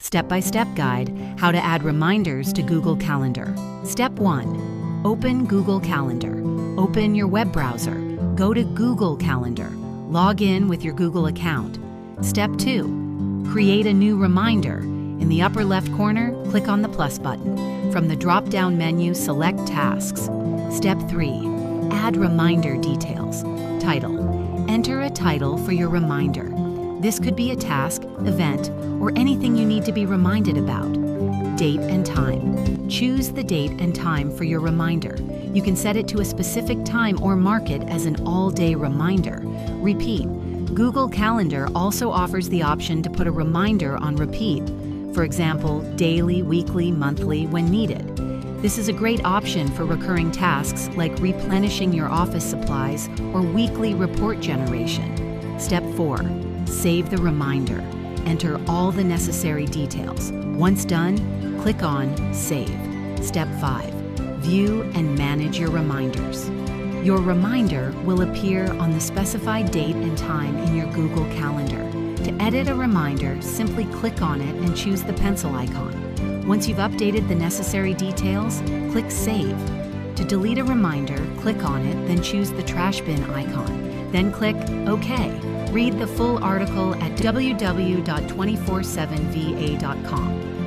Step-by-step guide, how to add reminders to Google Calendar. Step 1. Open Google Calendar. Open your web browser. Go to Google Calendar. Log in with your Google account. Step 2. Create a new reminder. In the upper left corner, click on the plus button. From the drop-down menu, select Tasks. Step 3. Add reminder details. Title. Enter a title for your reminder. This could be a task, event, or anything you need to be reminded about. Date and time. Choose the date and time for your reminder. You can set it to a specific time or mark it as an all-day reminder. Repeat. Google Calendar also offers the option to put a reminder on repeat. For example, daily, weekly, monthly, when needed. This is a great option for recurring tasks like replenishing your office supplies or weekly report generation. Step 4. Save the reminder. Enter all the necessary details. Once done, click on Save. Step 5. View and manage your reminders. Your reminder will appear on the specified date and time in your Google Calendar. To edit a reminder, simply click on it and choose the pencil icon. Once you've updated the necessary details, click Save. To delete a reminder, click on it, then choose the trash bin icon. Then click OK. Read the full article at www.20four7va.com.